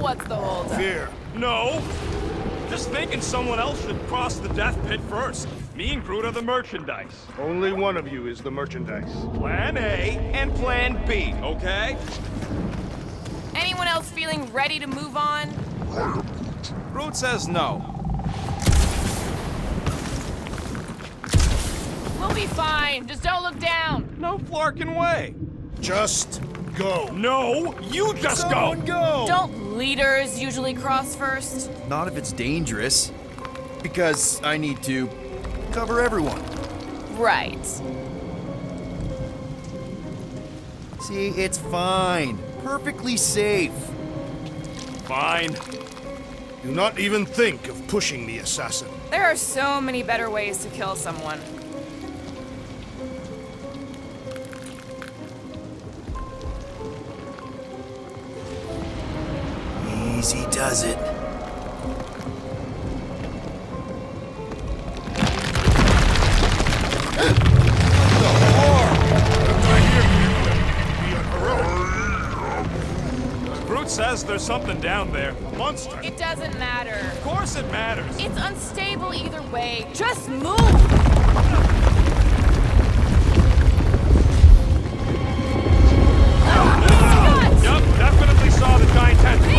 what's the holdup? Fear. No! Just thinking someone else should cross the death pit first. Me and Groot are the merchandise. Only one of you is the merchandise. Plan A and Plan B, okay? Anyone else feeling ready to move on? Groot says no. We'll be fine. Just don't look down. No flarking way. Just go. No, you just go! Don't leaders usually cross first? Not if it's dangerous. Because I need to cover everyone. Right. See, it's fine. Perfectly safe. Fine. Do not even think of pushing the assassin. There are so many better ways to kill someone. Easy does it. Groot says there's something down there. A monster. It doesn't matter. Of course it matters. It's unstable either way. Just move! Yup, definitely saw the giant tentacle.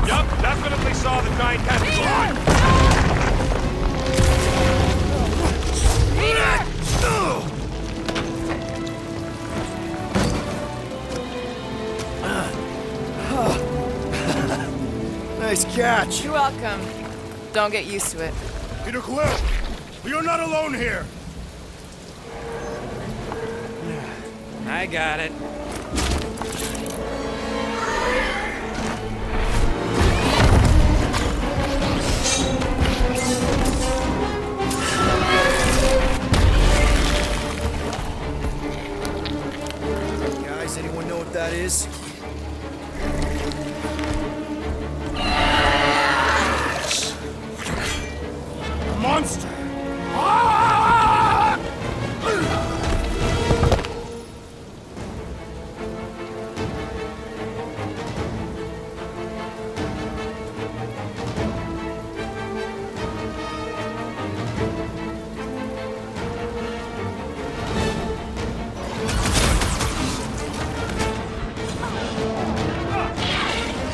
Yup, definitely saw the giant tentacle. Nice catch. You're welcome. Don't get used to it. Peterquill, we are not alone here. I got it. Guys, anyone know what that is? A monster.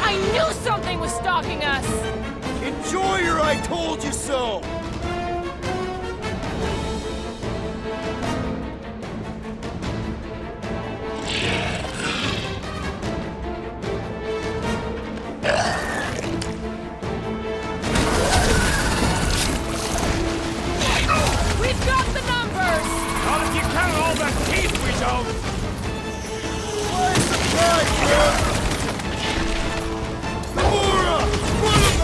I knew something was stalking us! Enjoy your I told you so! We've got the numbers! Not if you count all that teeth we don't. Gamora!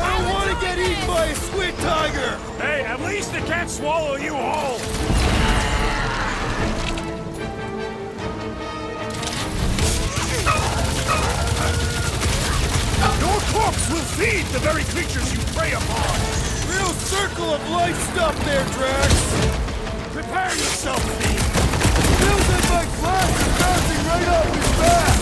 I don't want to get eaten by a squid tiger! Hey, at least it can't swallow you whole. Your corpse will feed the very creatures you prey upon. Real circle of life stuff there, Drax! Prepare yourself, Thief. Feels like my glass is bouncing right off his back!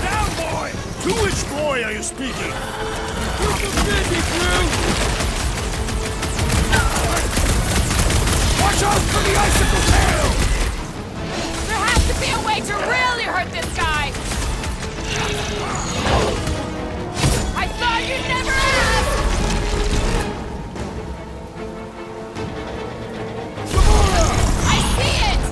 Down, boy. To which boy are you speaking? Keep him busy, Groot! Watch out for the icicle tail! There has to be a way to really hurt this guy! I thought you'd never ask! I see it!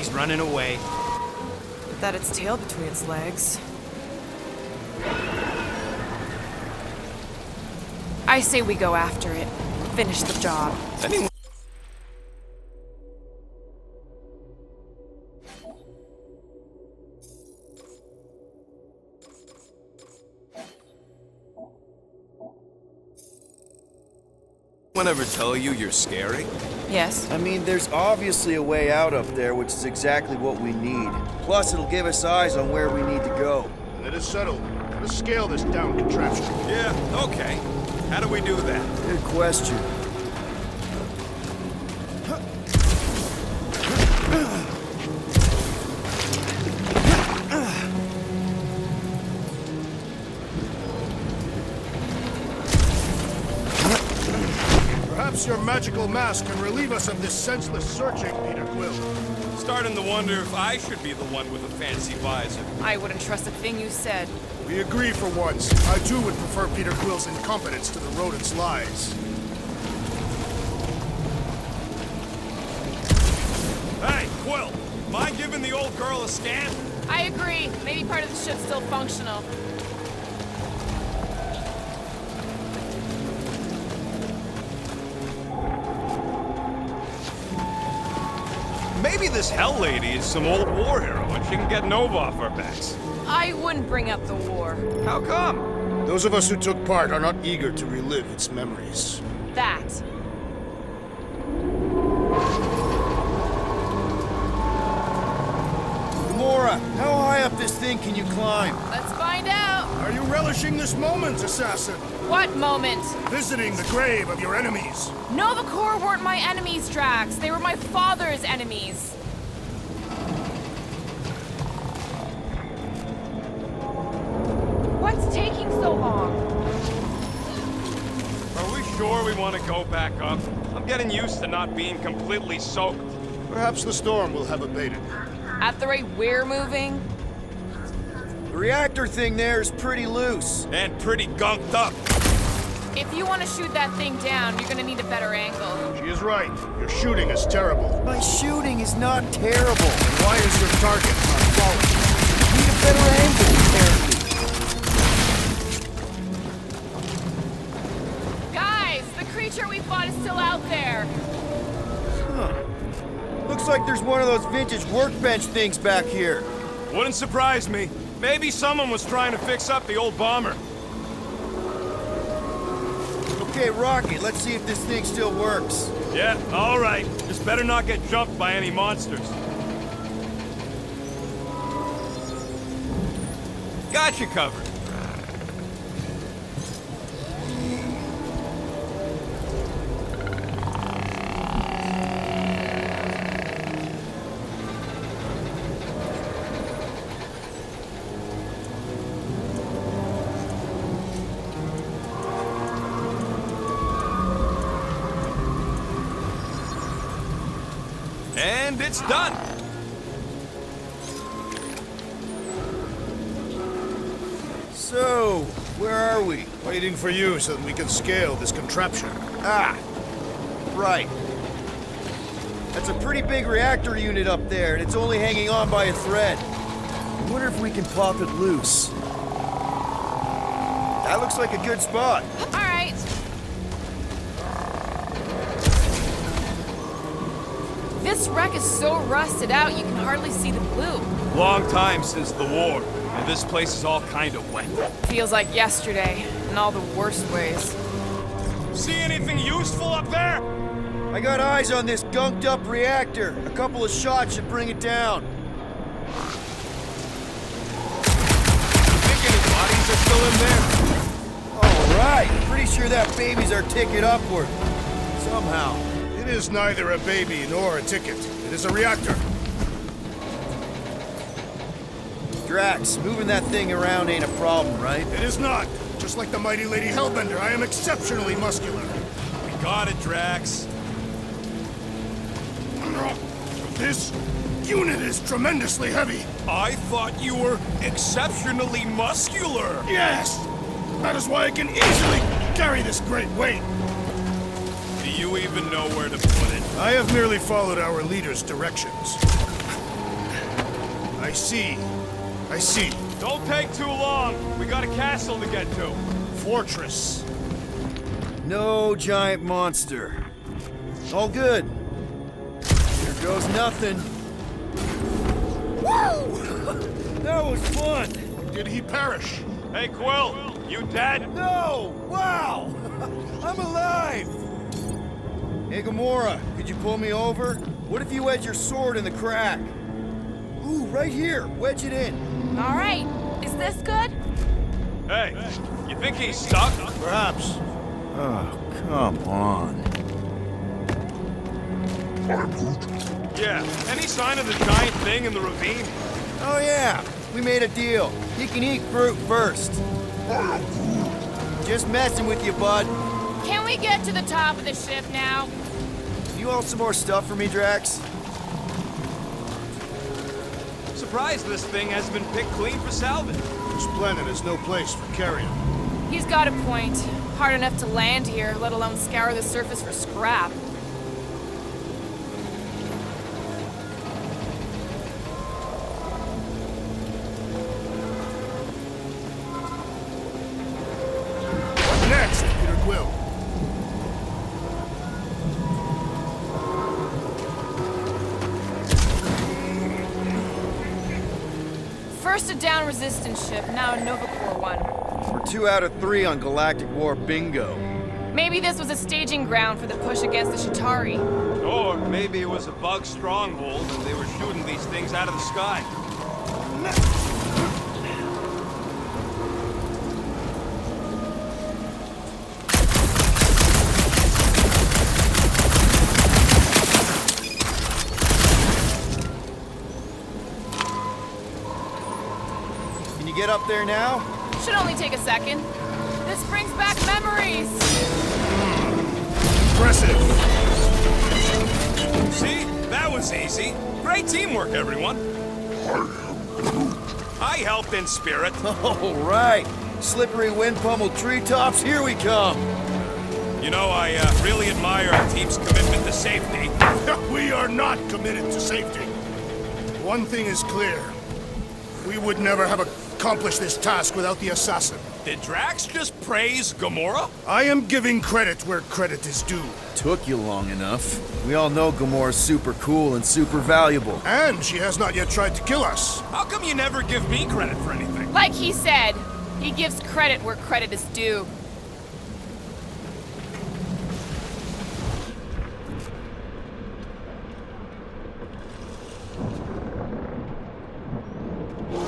He's running away. That its tail between its legs. I say we go after it. Finish the job. Anyone? Ever tell you you're scary? Yes. I mean, there's obviously a way out up there, which is exactly what we need. Plus, it'll give us eyes on where we need to go. It is settled. Let's scale this down contraption. Yeah, okay. How do we do that? Good question. Perhaps your magical mask can relieve us of this senseless searching, Peterquill. Starting to wonder if I should be the one with a fancy visor. I wouldn't trust a thing you said. We agree for once. I too would prefer Peterquill's incompetence to the rodent's lies. Hey, Quill! Mind giving the old girl a scan? I agree. Maybe part of the ship's still functional. Maybe this Hell Lady is some old war hero and she can get Nova off our backs. I wouldn't bring up the war. How come? Those of us who took part are not eager to relive its memories. That. Gamora, how high up this thing can you climb? Let's find out. Are you relishing this moment, assassin? What moment? Visiting the grave of your enemies. Nova Corps weren't my enemies, Drax. They were my father's enemies. What's taking so long? Are we sure we want to go back up? I'm getting used to not being completely soaked. Perhaps the storm will have abated. At the rate we're moving? The reactor thing there is pretty loose. And pretty gunked up. If you want to shoot that thing down, you're gonna need a better angle. She is right. Your shooting is terrible. My shooting is not terrible. Why is your target not falling? Need a better angle, apparently. Guys, the creature we fought is still out there. Huh. Looks like there's one of those vintage workbench things back here. Wouldn't surprise me. Maybe someone was trying to fix up the old bomber. Okay, Rocky, let's see if this thing still works. Yeah, all right. Just better not get jumped by any monsters. Got you covered. And it's done. So, where are we? Waiting for you so that we can scale this contraption. Ah, right. That's a pretty big reactor unit up there, and it's only hanging on by a thread. I wonder if we can pop it loose. That looks like a good spot. All right. This wreck is so rusted out, you can hardly see the blue. Long time since the war, and this place is all kind of wet. Feels like yesterday, in all the worst ways. See anything useful up there? I got eyes on this gunked up reactor. A couple of shots should bring it down. Think any bodies are still in there? All right, pretty sure that baby's our ticket upward. Somehow. It is neither a baby nor a ticket. It is a reactor. Drax, moving that thing around ain't a problem, right? It is not. Just like the mighty ladyhellbender, I am exceptionally muscular. We got it, Drax. This unit is tremendously heavy. I thought you were exceptionally muscular. Yes! That is why I can easily carry this great weight. Do you even know where to put it? I have merely followed our leader's directions. see. I see. Don't take too long. We got a castle to get to. Fortress. No giant monster. All good. Here goes nothing. Woo! That was fun! Did he perish? Hey, Quill, you dead? No! Wow! I'm alive! Hey, Gamora, could you pull me over? What if you wedge your sword in the crack? Ooh, right here. Wedge it in. All right. Is this good? Hey, you think he's stuck? Perhaps. Oh, come on. Yeah. Any sign of the giant thing in the ravine? Oh, yeah. We made a deal. You can eat Groot first. Just messing with you, bud. Can we get to the top of the ship now? You want some more stuff for me, Drax? Surprised this thing hasn't been picked clean for salvage. This planet is no place for carrion. He's got a point. Hard enough to land here, let alone scour the surface for scrap. What next, peterquill? First a down resistance ship, now a Nova Corps one. We're 2 out of 3 on Galactic War bingo. Maybe this was a staging ground for the push against the Chitauri. Or maybe it was a bug stronghold and they were shooting these things out of the sky. Can you get up there now? Should only take a second. This brings back memories. Impressive. See? That was easy. Great teamwork, everyone. I helped in spirit. All right. Slippery wind-pummeled treetops, here we come. You know, I really admire our team's commitment to safety. We are not committed to safety. One thing is clear. We would never have accomplished this task without the assassin. Did Drax just praise Gamora? I am giving credit where credit is due. Took you long enough. We all know Gamora's super cool and super valuable. And she has not yet tried to kill us. How come you never give me credit for anything? Like he said, he gives credit where credit is due.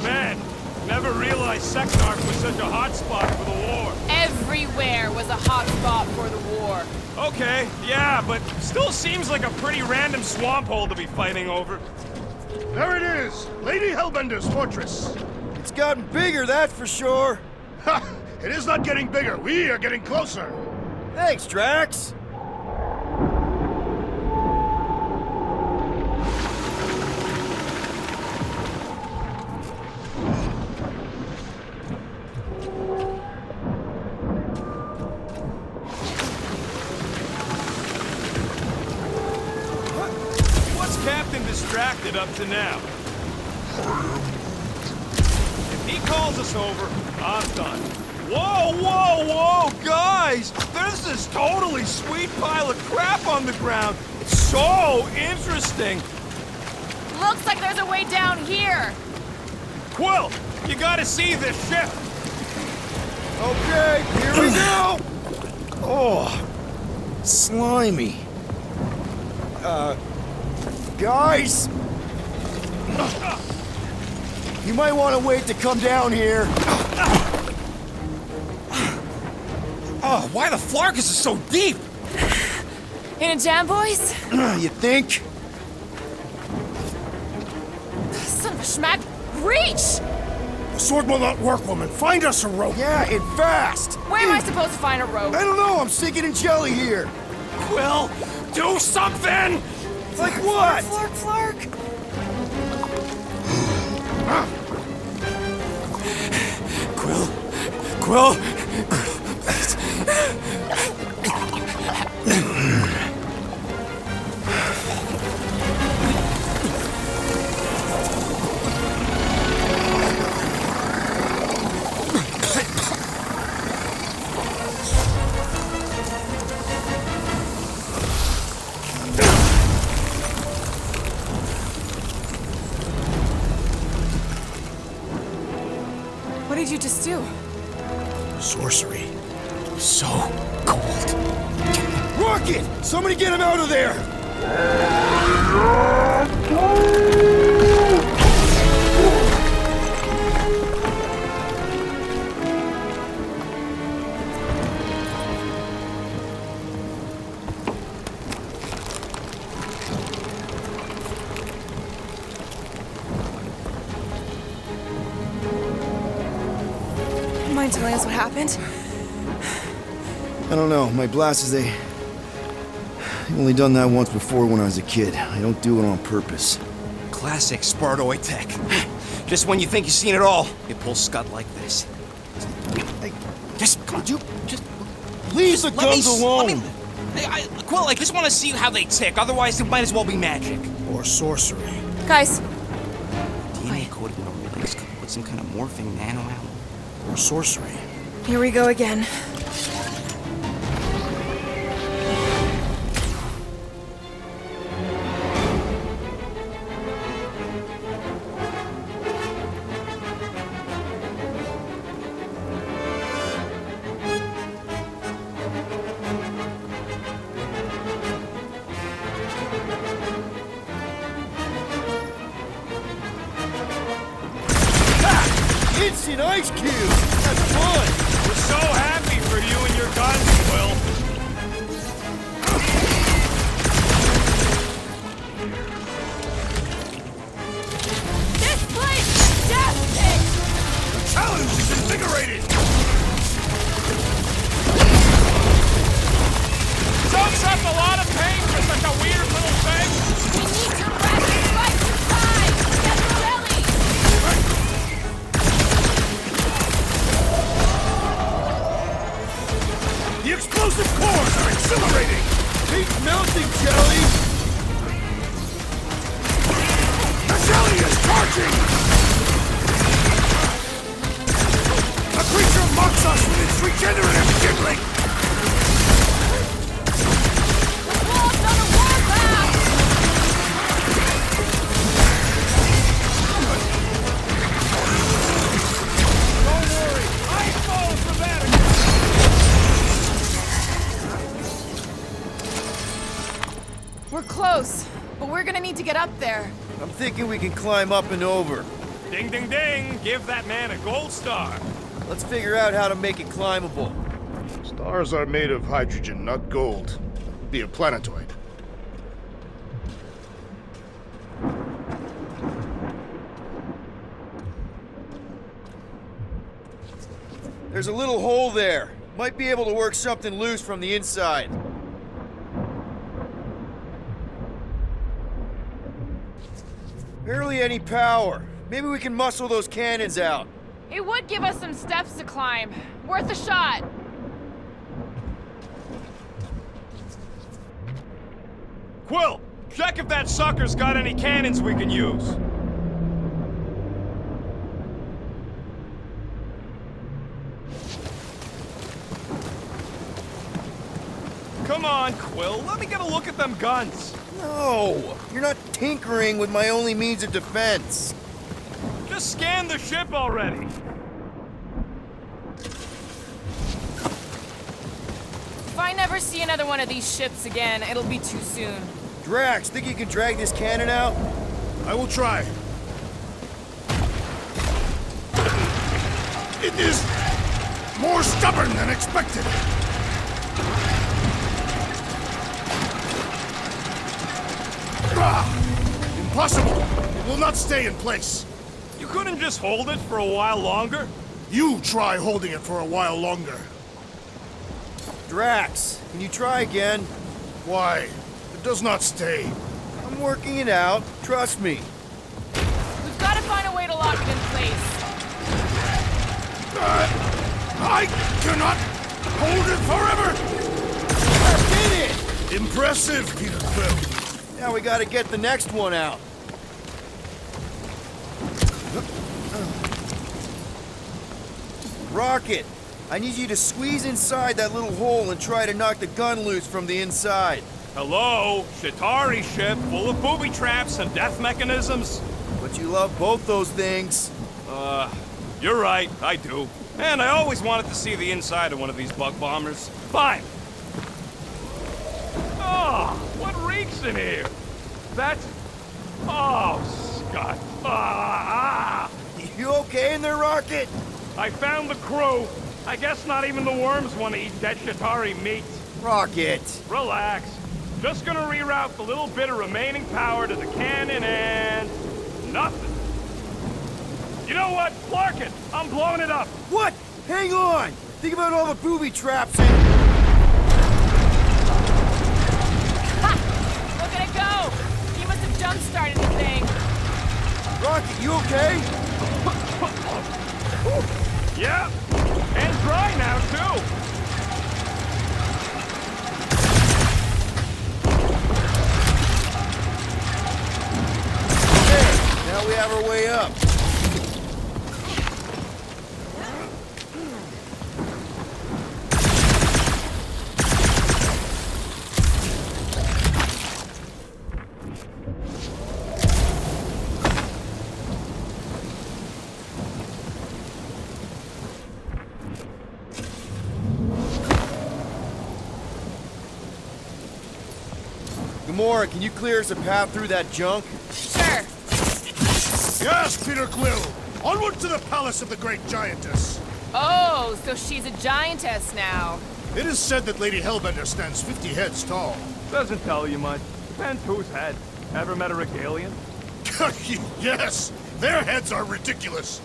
Man, never realized Seknark was such a hot spot for the war. Everywhere was a hot spot for the war. Okay, yeah, but still seems like a pretty random swamp hole to be fighting over. There it is! Lady Hellbender's fortress! It's gotten bigger, that's for sure. Ha! It is not getting bigger, we are getting closer! Thanks, Drax. What's Captain Distracted up to now? If he calls us over, I'm done. Whoa, whoa, whoa, guys! There's this totally sweet pile of crap on the ground. It's so interesting. Looks like there's a way down here. Quill, you gotta see this ship. Okay, here we go. Oh, slimy. Guys? You might want to wait to come down here. Oh, why the Flarkus is so deep? In a jam, boys? You think? Son of a schmack. Reach! The sword will not work, woman. Find us a rope. Yeah, and fast. Where am I supposed to find a rope? I don't know, I'm sinking in jelly here. Quill, do something! Like what? Flark, flark. Quill, did you just do? Sorcery. So cold. Rocket! Somebody get him out of there! Mind telling us what happened? I don't know. My blasters, I've only done that once before when I was a kid. I don't do it on purpose. Classic Spartoid tech. Just when you think you've seen it all, it pulls scud like this. Hey, Just, come on, you just leave the guns alone! Quill, I just want to see how they tick, otherwise it might as well be magic. Or sorcery. Guys, DNA coding on relics with some kind of morphing nano ammo. Or sorcery. here we go again. Instant ice cube! That's fun! We're so happy for you and your guns, Quill. This place is death pit! The challenge is invigorating! Soaks up a lot of pain for such a weird little thing. We need to rest and fight for time! Get ready! The explosive cores are exhilarating! Keep melting, Jelly! The jelly is charging! A creature mocks us with its regenerative jiggling! Wolves on a warpath! Don't worry, I ain't falling for that again! We're close, but we're gonna need to get up there. I'm thinking we can climb up and over. Ding ding ding! Give that man a gold star! Let's figure out how to make it climbable. Stars are made of hydrogen, not gold. Be a planetoid. There's a little hole there. Might be able to work something loose from the inside. Barely any power. Maybe we can muscle those cannons out. It would give us some steps to climb. Worth a shot. Quill, check if that sucker's got any cannons we can use. Come on, Quill, let me get a look at them guns. No! You're not tinkering with my only means of defense. Just scan the ship already. If I never see another one of these ships again, it'll be too soon. Drax, think you can drag this cannon out? I will try. It is more stubborn than expected. Impossible! It will not stay in place. You couldn't just hold it for a while longer? You try holding it for a while longer. Drax, can you try again? Why? It does not stay. I'm working it out. Trust me. We've got to find a way to lock it in place. I cannot hold it forever! I did it! Impressive, peterquill. Now we gotta get the next one out. Rocket, I need you to squeeze inside that little hole and try to knock the gun loose from the inside. Hello? Shatari ship full of booby traps and death mechanisms? But you love both those things. You're right, I do. And I always wanted to see the inside of one of these bug bombers. Fine. Oh, what reeks in here? That's... Oh, Scott. You okay in there, Rocket? I found the crew. I guess not even the worms want to eat dead Shatari meat. Rocket! Relax. Just gonna reroute the little bit of remaining power to the cannon and... nothing. You know what? Clark it! I'm blowing it up! What? Hang on! Think about all the booby traps and... Ha! Look at it go! He must have jump-started the thing. Rocket, you okay? Yeah, and dry now, too! There! Now we have our way up. Gamora, can you clear us a path through that junk? Sure. Yes, peterquill! Onward to the palace of the great giantess! Oh, so she's a giantess now. It is said that Lady Hellbender stands 50 heads tall. Doesn't tell you much. Depends whose head. Ever met a regalian? Yes! Their heads are ridiculous!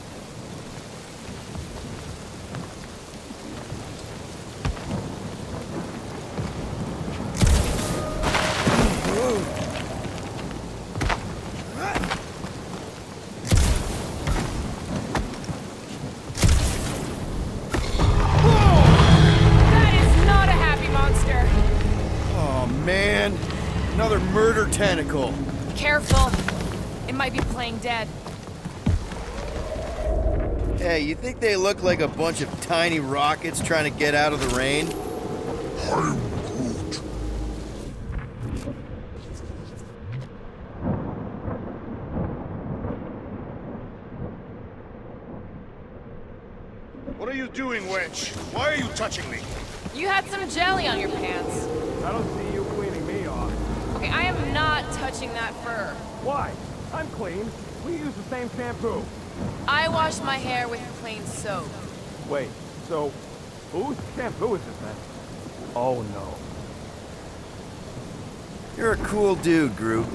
That is not a happy monster. Oh, man. Another murder tentacle. Careful. It might be playing dead. Hey, you think they look like a bunch of tiny rockets trying to get out of the rain? I'm Groot. What are you doing, wench? Why are you touching me? You had some jelly on your pants. I don't see you cleaning me off. Okay, I am not touching that fur. Why? I'm clean. We use the same shampoo. I wash my hair with plain soap. Wait, so whose shampoo is this then? Oh no. You're a cool dude, Groot.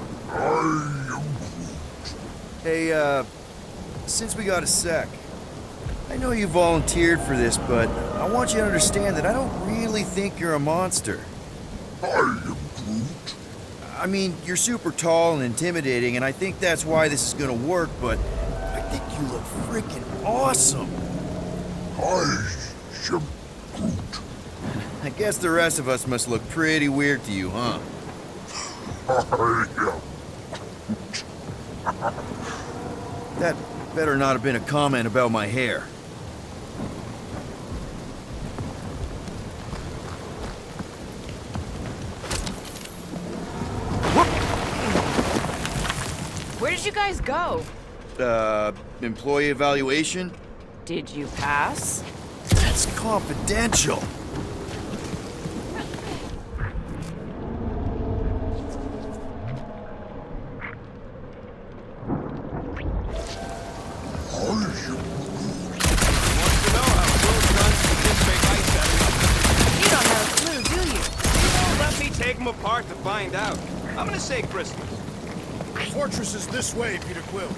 Hey, since we got a sec, I know you volunteered for this, but I want you to understand that I don't really think you're a monster. I am Groot. I mean, you're super tall and intimidating, and I think that's why this is gonna work, but I think you look freaking awesome. I am Groot. I guess the rest of us must look pretty weird to you, huh? I am. That better not have been a comment about my hair. Where did you guys go? Employee evaluation? Did you pass? That's confidential. You don't have a clue, do you? Let me take them apart to find out. I'm gonna say Christmas. The fortress is this way, peterquill.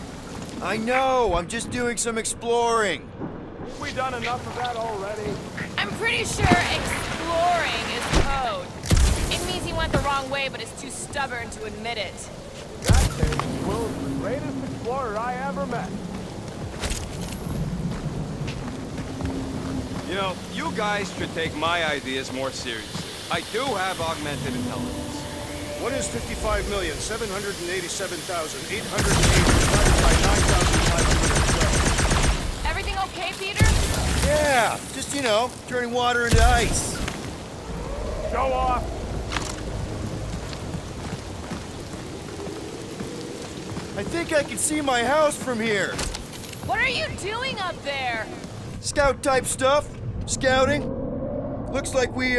I know, I'm just doing some exploring. We done enough of that already. I'm pretty sure exploring is code. It means he went the wrong way, but is too stubborn to admit it. In that case, Will's the greatest explorer I ever met. You know, you guys should take my ideas more seriously. I do have augmented intelligence. What is 55,787,880 divided by 9,512? Everything okay, Peter? Yeah, just, you know, turning water into ice. Show off! I think I can see my house from here. What are you doing up there? Scout type stuff. Scouting. Looks like we,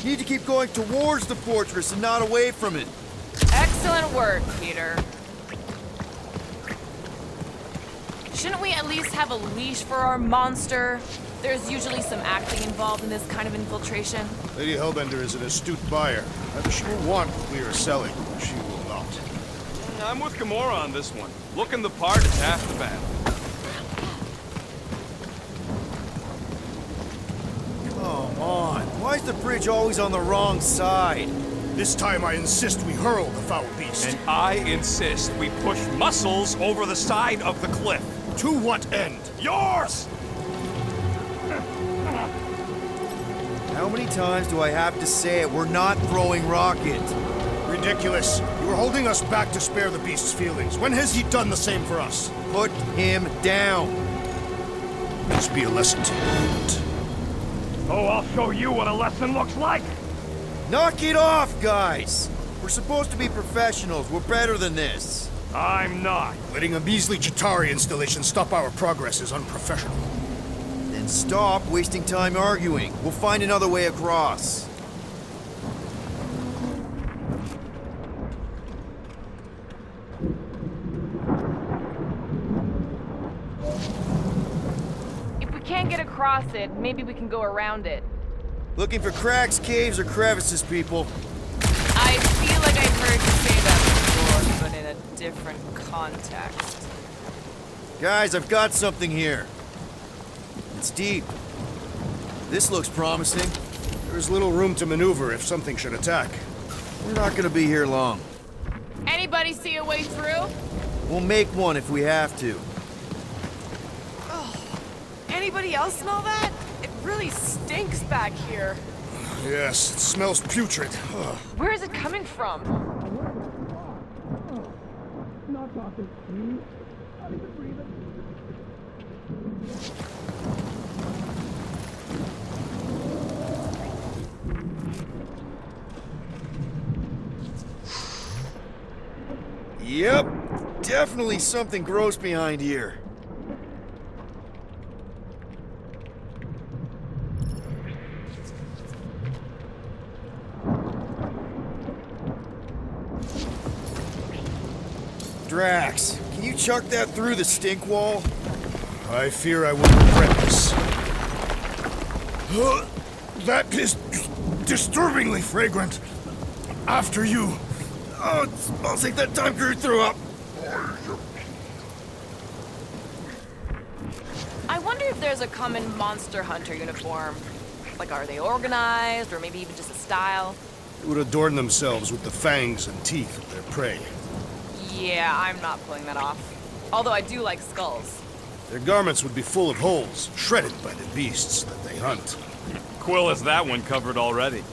need to keep going towards the fortress and not away from it. Excellent work, Peter. Shouldn't we at least have a leash for our monster? There's usually some acting involved in this kind of infiltration. Lady Hellbender is an astute buyer. Either she will want what we are selling, or she will not. I'm with Gamora on this one. Looking the part is half the battle. Come on. Why is the bridge always on the wrong side? This time I insist we hurl the foul beast. And I insist we push muscles over the side of the cliff. To what end? Yours! How many times do I have to say it? We're not throwing rockets. Ridiculous. You are holding us back to spare the beast's feelings. When has he done the same for us? Put him down. This be a lesson to you. Oh, I'll show you what a lesson looks like! Knock it off, guys! We're supposed to be professionals. We're better than this. I'm not. Letting a measly Chitauri installation stop our progress is unprofessional. Then stop wasting time arguing. We'll find another way across. If we can't get across it, maybe we can go around it. Looking for cracks, caves, or crevices, people. I feel like I've heard you say that before, but in a different context. Guys, I've got something here. It's deep. This looks promising. There's little room to maneuver if something should attack. We're not gonna be here long. Anybody see a way through? We'll make one if we have to. Anybody else smell that? It really stinks back here. Yes, it smells putrid. Ugh. Where is it coming from? Yep, definitely something gross behind here. Drax, can you chuck that through the stink wall? I fear I will regret this. That is disturbingly fragrant. After you. Oh, it smells like that time Groot threw up. I wonder if there's a common monster hunter uniform. Like, are they organized, or maybe even just a style? They would adorn themselves with the fangs and teeth of their prey. Yeah, I'm not pulling that off. Although I do like skulls. Their garments would be full of holes, shredded by the beasts that they hunt. Quill has that one covered already.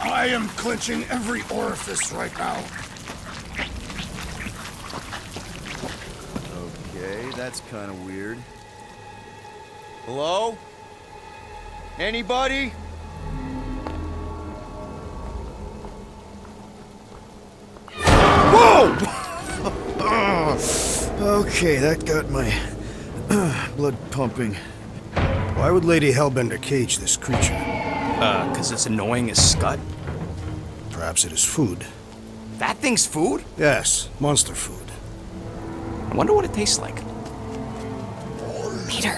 I am clenching every orifice right now. Okay, that's kind of weird. Hello? Anybody? Whoa! Okay, that got my blood pumping. Why would Lady Hellbender cage this creature? 'Cause it's annoying as scud. Perhaps it is food. That thing's food? Yes, monster food. I wonder what it tastes like. Peter,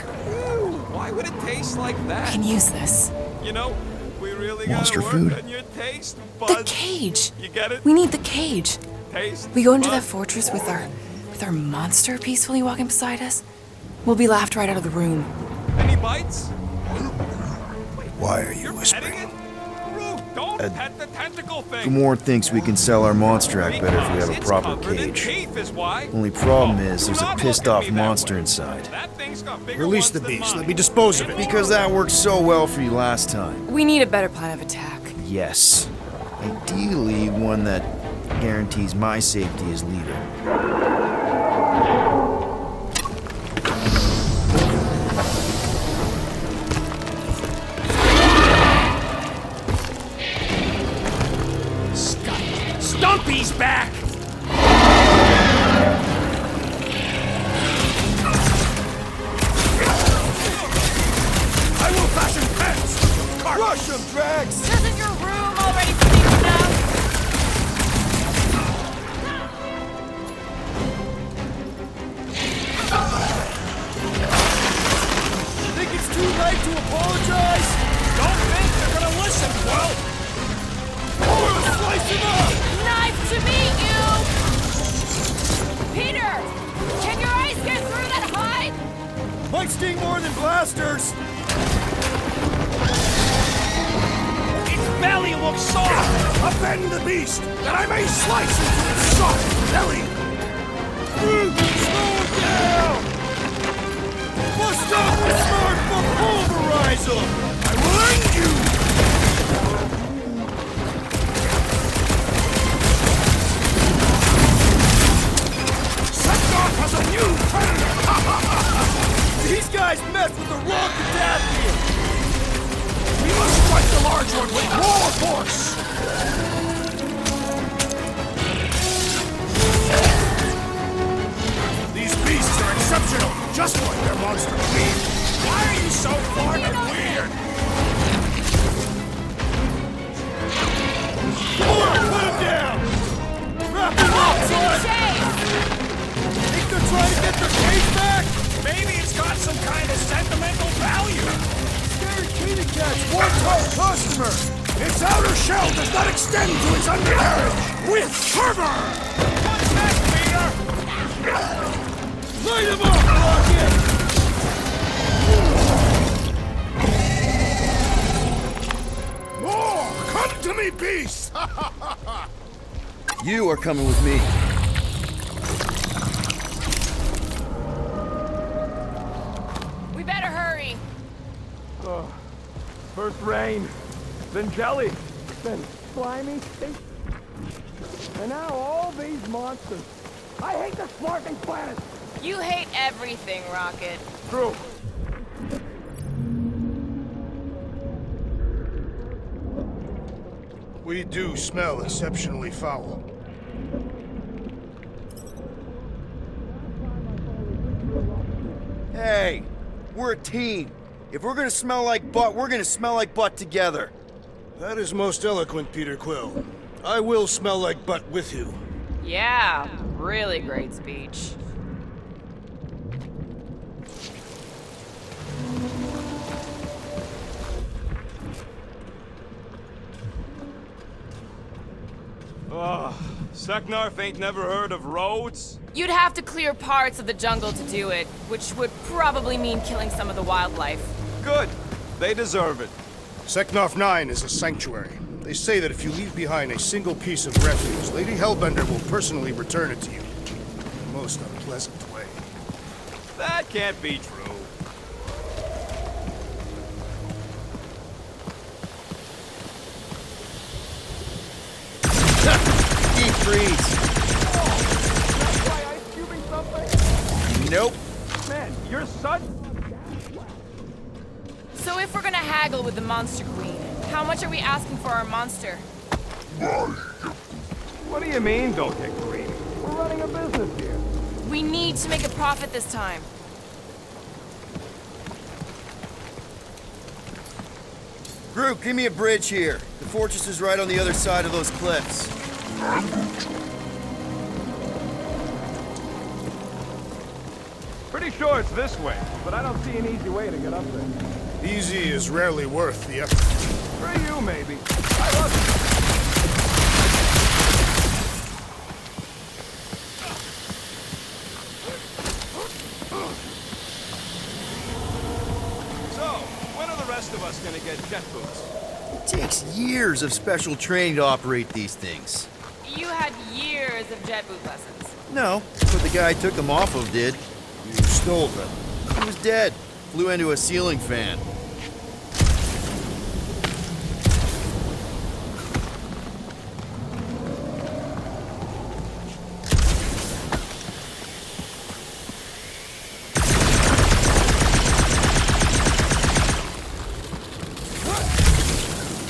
Why would it taste like that? can use this. You know, we really Monster gotta work food? on your taste The buds. cage. You get it? We need the cage. Taste We go into that buds. fortress with our monster peacefully walking beside us. We'll be laughed right out of the room. Any bites? Why are you You're petting whispering? it? Groot, don't pet the tentacle thing. Gamora thinks we can sell our monster act better if we have a It's proper covered in cage. teeth is why. Only problem Oh, is do there's a not pissed look at off me that monster way. inside. That thing's got bigger Release ones the than beast. mine. Let me dispose of it. Because that worked so well for you last time. We need a better plan of attack. Yes. Ideally, one that guarantees my safety as leader. Jumpy's back! I will fashion pants! Rush him, Drax! Doesn't your room already stink enough? Think it's too late to apologize? Don't think they're gonna listen, Quill! Slice him up! Nice to meet you! Peter! Can your ice get through that hide? Might sting more than blasters! Its belly looks soft! Offend the beast, that I may slice into its soft belly! Groot, slow him down! Bust up the smart for pulverize him! I will end you! Seknarf has a new predator! These guys mess with the wrong Gaddafian! We must strike the large one with more force! These beasts are exceptional, just like their monster queen. Why are you so fucking weird? Come on, put him down! Wrap him up, son! Think they're trying to get their cage back? Maybe it's got some kind of sentimental value. Scary kitty cat's one-time customer! Its outer shell does not extend to its undercarriage. With fervor! What's next, Peter? Light him up, Rocket! More! Come to me, beast! You are coming with me. We better hurry. First rain, then jelly, then slimy steak. And now all these monsters. I hate the sparking planet! You hate everything, Rocket. True. We do smell exceptionally foul. Hey, we're a team. If we're gonna smell like butt, we're gonna smell like butt together. That is most eloquent, Peterquill. I will smell like butt with you. Yeah, really great speech. Seknarf ain't never heard of roads? You'd have to clear parts of the jungle to do it, which would probably mean killing some of the wildlife. Good. They deserve it. Seknarf 9 is a sanctuary. They say that if you leave behind a single piece of refuge, Lady Hellbender will personally return it to you. In a most unpleasant way. That can't be true. Deep freeze. Why ice cubing something? Nope. Man, you're such... So if we're gonna haggle with the Monster Queen, how much are we asking for our monster? What do you mean, don't get greedy? We're running a business here. We need to make a profit this time. Groot, give me a bridge here. The fortress is right on the other side of those cliffs. Pretty sure it's this way, but I don't see an easy way to get up there. Easy is rarely worth the effort. For you, maybe. I love you. So, when are the rest of us gonna get jet boots? It takes years of special training to operate these things. You had years of jet boot lessons. No, but the guy I took them off of did. You stole them. He was dead. Flew into a ceiling fan.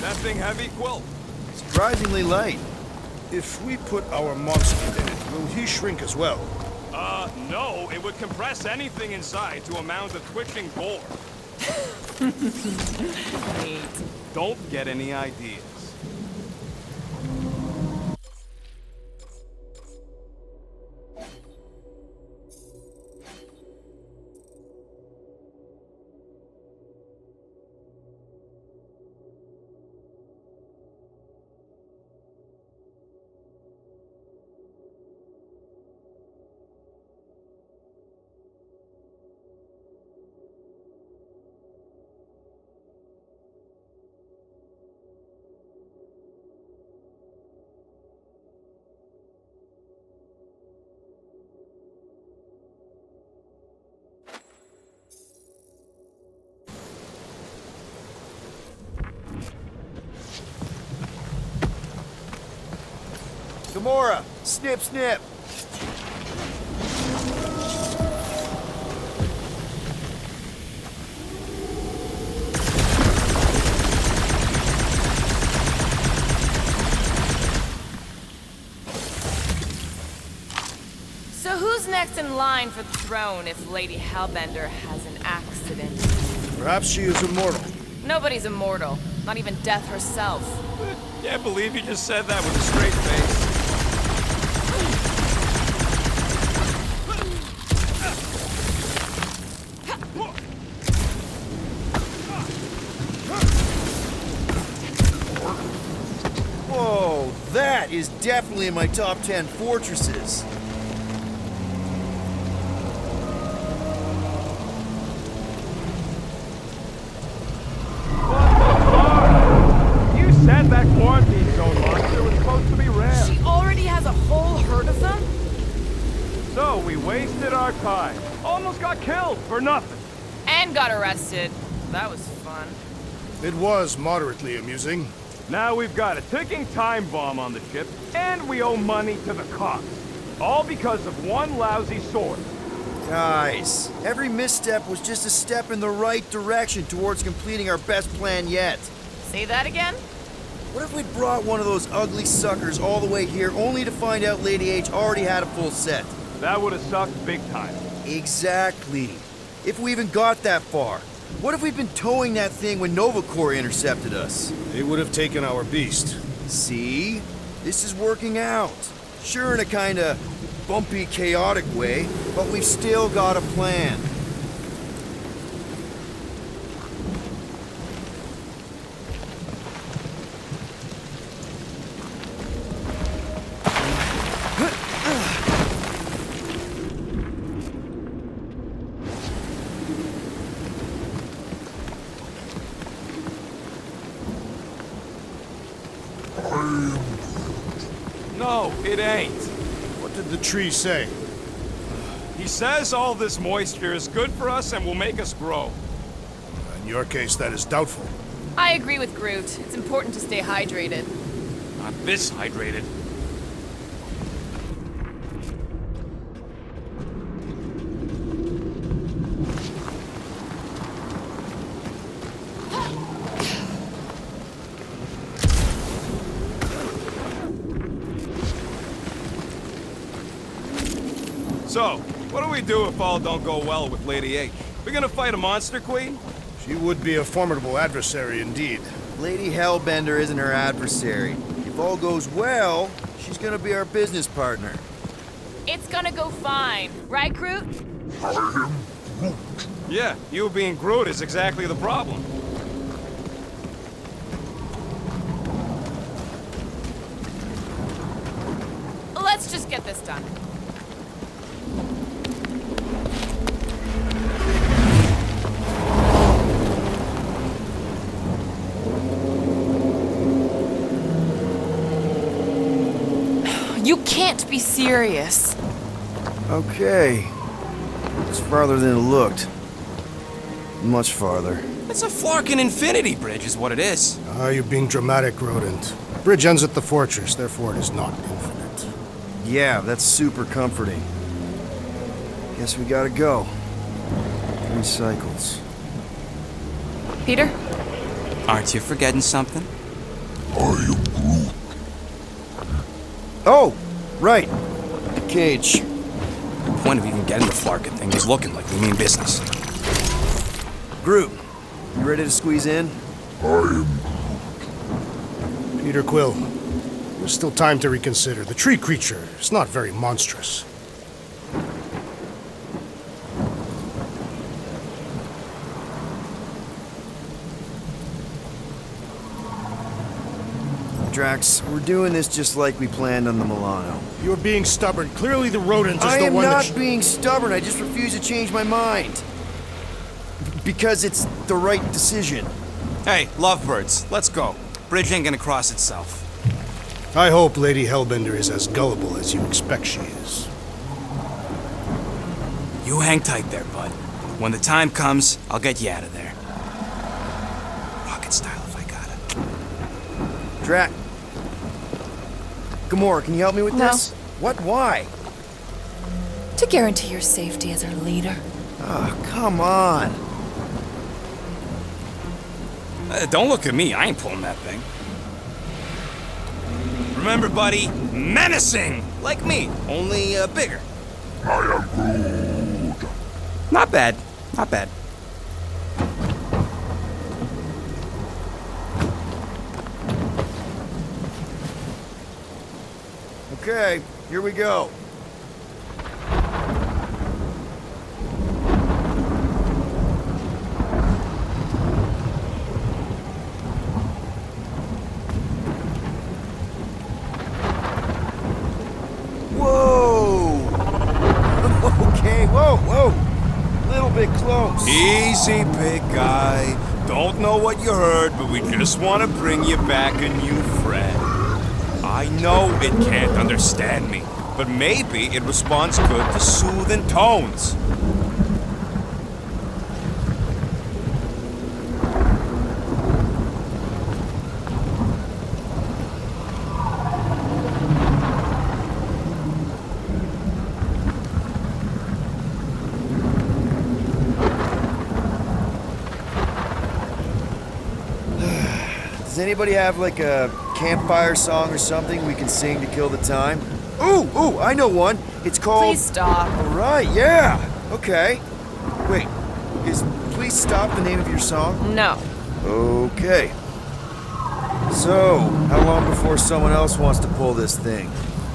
That thing heavy, Quill? Surprisingly light. If we put our monster in it, will he shrink as well? No. It would compress anything inside to a mound of twitching boar. Neat. Don't get any ideas. Gamora, snip, snip. So who's next in line for the throne if Lady Hellbender has an accident? Perhaps she is immortal. Nobody's immortal, not even death herself. Can't believe you just said that with a straight face. Whoa, that is definitely in my top 10 fortresses. You said that quarantine zone monster was supposed to be rare. She already has a whole herd of them? So we wasted our time. Almost got killed for nothing. And got arrested. That was fun. It was moderately amusing. Now we've got a ticking time bomb on the ship, and we owe money to the cops. All because of one lousy sword. Guys, every misstep was just a step in the right direction towards completing our best plan yet. Say that again? What if we'd brought one of those ugly suckers all the way here only to find out Lady H already had a full set? That would have sucked big time. Exactly. If we even got that far. What if we'd been towing that thing when Nova Corps intercepted us? They would have taken our beast. See? This is working out. Sure, in a kinda bumpy, chaotic way, but we've still got a plan. No, it ain't. What did the tree say? He says all this moisture is good for us and will make us grow. In your case, that is doubtful. I agree with Groot. It's important to stay hydrated. Not this hydrated. So, what do we do if all don't go well with Lady H? We gonna fight a monster queen? She would be a formidable adversary indeed. Lady Hellbender isn't her adversary. If all goes well, she's gonna be our business partner. It's gonna go fine, right, Groot? Yeah, you being Groot is exactly the problem. Let's just get this done. You can't be serious. Okay. It's farther than it looked. Much farther. It's a flarkin' infinity bridge is what it is. You're being dramatic, rodent. Bridge ends at the fortress, therefore it is not infinite. Yeah, that's super comforting. Guess we gotta go. 3 cycles. Peter? Aren't you forgetting something? Oh, right. The cage. The point of even getting the Flarkin thing was looking like we mean business. Groot, you ready to squeeze in? Peterquill, there's still time to reconsider. The tree creature is not very monstrous. Drax, we're doing this just like we planned on the Milano. You're being stubborn. Clearly the rodent is I the am one not that... being stubborn, I just refuse to change my mind. Because it's the right decision. Hey, lovebirds, let's go. Bridge ain't gonna cross itself. I hope Lady Hellbender is as gullible as you expect she is. You hang tight there, bud. When the time comes, I'll get you out of there. Rocket style if I got it. Drax. Gamora, can you help me with No. this? What? Why? To guarantee your safety as our leader. Oh, come on. Don't look at me, I ain't pulling that thing. Remember, buddy, menacing! Like me, only bigger. I am Groot. Not bad, not bad. Okay, here we go. Whoa! Okay, whoa! Little bit close. Easy, big guy. Don't know what you heard, but we just want to bring you back a new friend. I know it can't understand me, but maybe it responds good to soothing tones. Does anybody have like a campfire song or something we can sing to kill the time? Ooh, I know one. It's called... Please stop. All right, yeah. Okay. Wait, is Please Stop the name of your song? No. Okay. So, how long before someone else wants to pull this thing?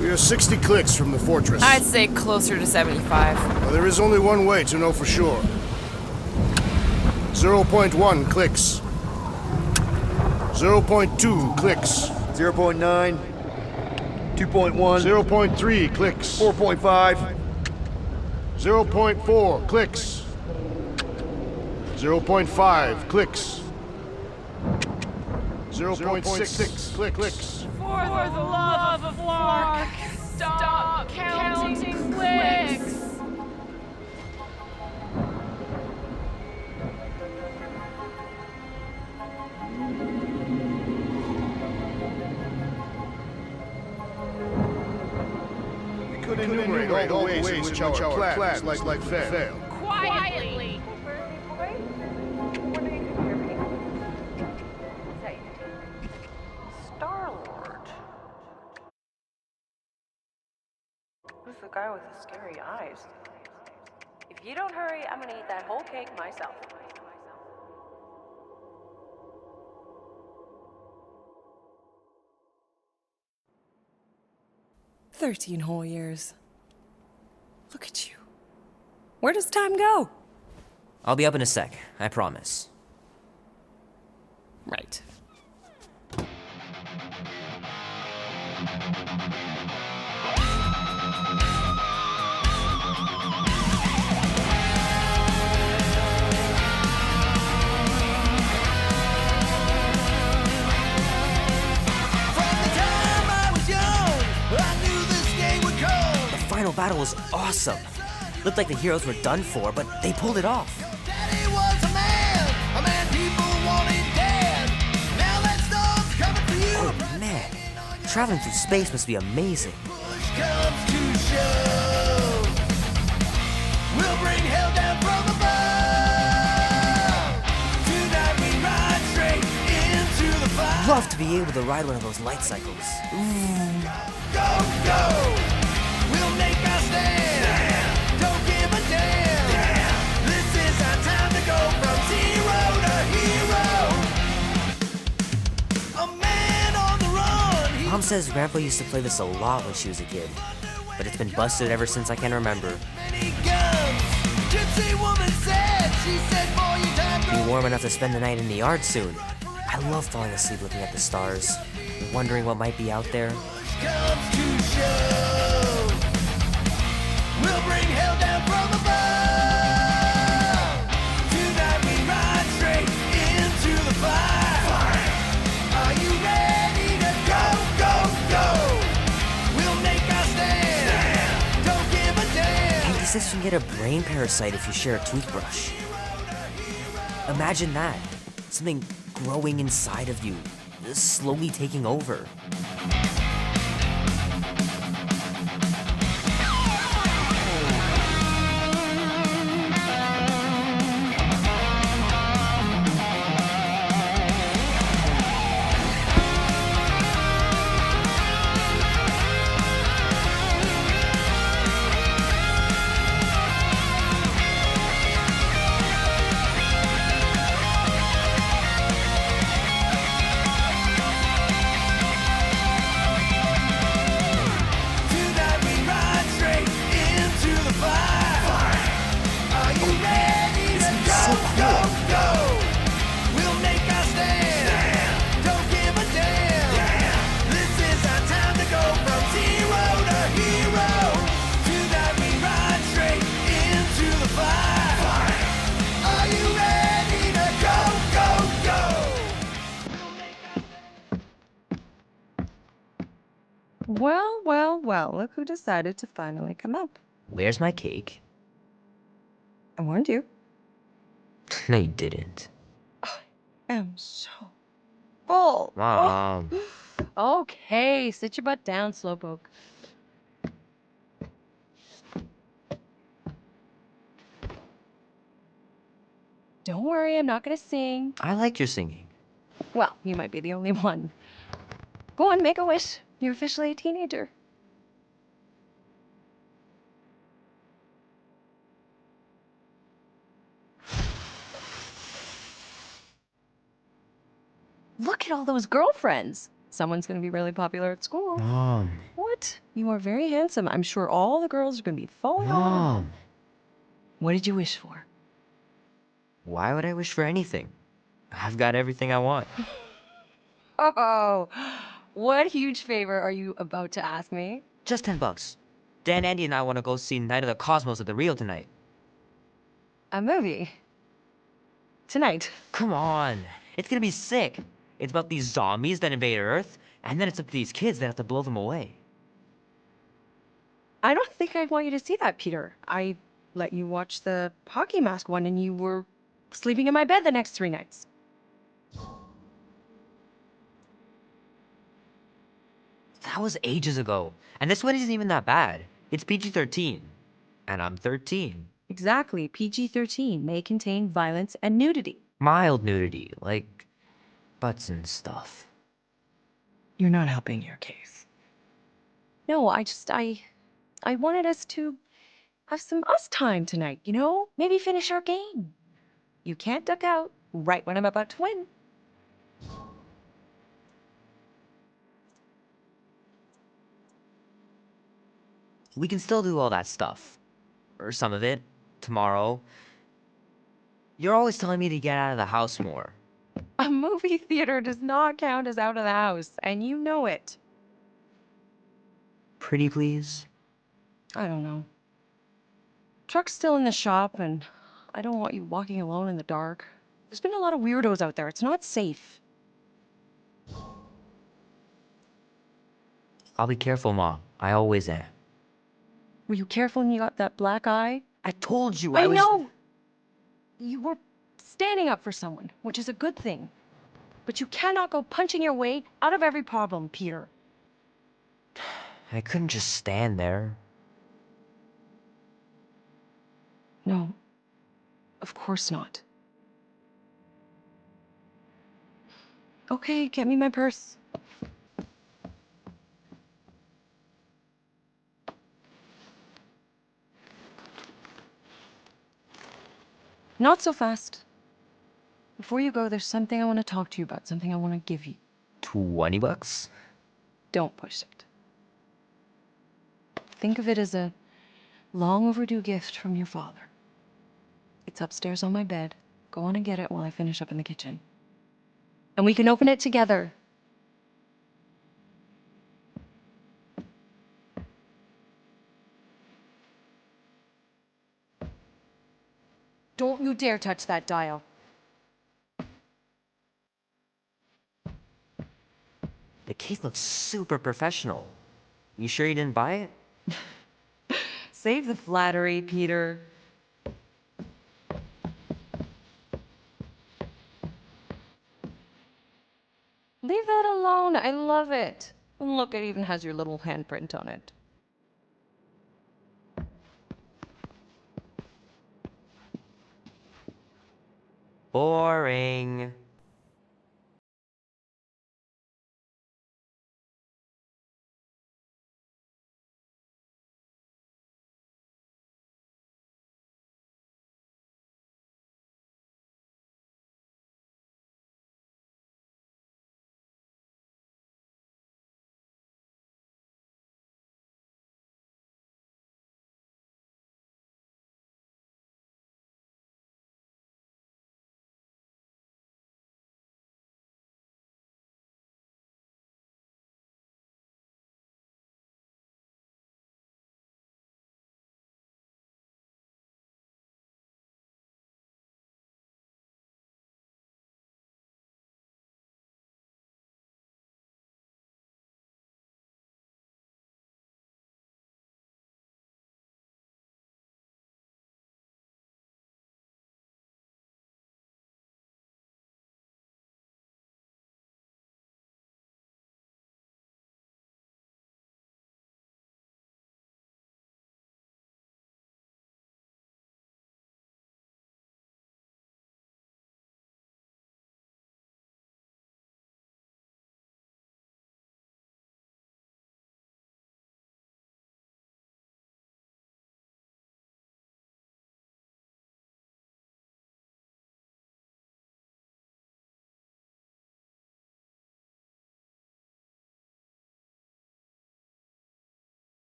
We are 60 clicks from the fortress. I'd say closer to 75. Well, there is only one way to know for sure. 0.1 clicks. 0.2 clicks. 0.9, 2.1, 0.3 clicks. 4.5. 0.4 clicks. 0.5 clicks. 0.6 clicks. For the love of Lark, stop counting clicks. We could enumerate all the ways in which our plans like fail. Quietly. Starlord. Who's the guy with the scary eyes? If you don't hurry, I'm gonna eat that whole cake myself. "13 whole years. Look at you. Where does time go?" I'll be up in a sec, I promise. Right. The final battle was awesome. Looked like the heroes were done for, but they pulled it off. Oh man, traveling through space must be amazing. love to be able to ride one of those light cycles. Go, go! We'll make our stand! Don't give a damn! This is our time to go from zero to hero! A man on the run! Mom says Grandpa used to play this a lot when she was a kid, but it's been busted ever since I can remember. Many guns! Gypsy woman said, she said, boy, your time Be goes warm enough to spend the night in the yard soon. I love falling asleep looking at the stars, wondering what might be out there. comes to show. We'll bring hell down from above. Tonight we ride straight into the fire. Are you ready to go, go, go? We'll make our stand. Don't give a damn. He says you can get a brain parasite if you share a toothbrush. Imagine that. Something growing inside of you, slowly taking over. Tonight we ride straight into the fire. Are you ready to go, go, go? We'll make our stand. Don't give a damn. This is our time to go from zero to hero. Tonight we ride straight into the fire. Are you ready to go, go, go? We'll make our Well, well, well, look who decided to finally come up. Where's my cake? I warned you. No, you didn't. I am so full. Mom. Okay, sit your butt down, Slowpoke. Don't worry, I'm not gonna sing. I like your singing. Well, you might be the only one. Go on, make a wish. You're officially a teenager. Look at all those girlfriends. Someone's gonna be really popular at school. Mom. What? You are very handsome. I'm sure all the girls are gonna be falling on. Mom. What did you wish for? Why would I wish for anything? I've got everything I want. Oh, what huge favor are you about to ask me? Just $10. Dan, Andy, and I want to go see Night of the Cosmos at the Rio tonight. A movie. Tonight. Come on. It's gonna be sick. It's about these zombies that invade Earth, and then it's up to these kids that have to blow them away. I don't think I'd want you to see that, Peter. I let you watch the hockey mask one and you were sleeping in my bed the next 3 nights. That was ages ago. And this one isn't even that bad. It's PG-13. And I'm 13. Exactly. PG-13 may contain violence and nudity. Mild nudity, like butts and stuff. You're not helping your case. No, I wanted us to have some us time tonight, you know? Maybe finish our game. You can't duck out right when I'm about to win. We can still do all that stuff. Or some of it. Tomorrow. You're always telling me to get out of the house more. A movie theater does not count as out of the house, and you know it. Pretty please? I don't know. Truck's still in the shop, and I don't want you walking alone in the dark. There's been a lot of weirdos out there. It's not safe. I'll be careful, Mom. I always am. Were you careful when you got that black eye? I told you I was... know! You were standing up for someone, which is a good thing. But you cannot go punching your way out of every problem, Peter. I couldn't just stand there. No. Of course not. Okay, get me my purse. Not so fast. Before you go, there's something I want to talk to you about, something I want to give you. $20? Don't push it. Think of it as a long overdue gift from your father. It's upstairs on my bed. Go on and get it while I finish up in the kitchen. And we can open it together. Don't you dare touch that dial. The case looks super professional. You sure you didn't buy it? Save the flattery, Peter. Leave that alone. I love it. And look, it even has your little handprint on it. Boring.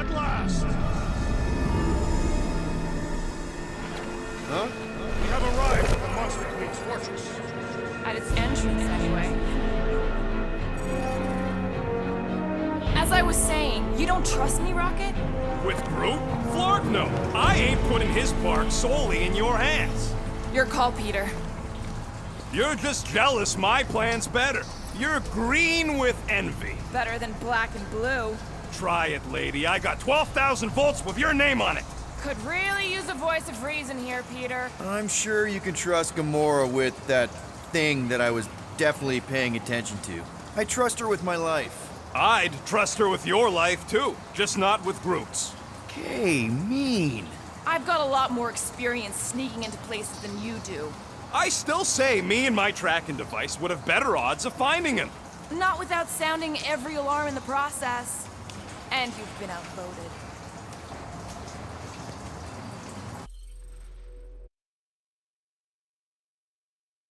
At last! Huh? We have arrived at the Monster Queen's fortress. At its entrance, anyway. As I was saying, you don't trust me, Rocket? With Groot? Flork, no. I ain't putting his bark solely in your hands. Your call, Peter. You're just jealous my plan's better. You're green with envy. Better than black and blue. Try it, lady. I got 12,000 volts with your name on it. Could really use a voice of reason here, Peter. I'm sure you can trust Gamora with that thing that I was definitely paying attention to. I trust her with my life. I'd trust her with your life, too. Just not with Groot's. Okay, mean. I've got a lot more experience sneaking into places than you do. I still say me and my tracking device would have better odds of finding him. Not without sounding every alarm in the process. And you've been outvoted.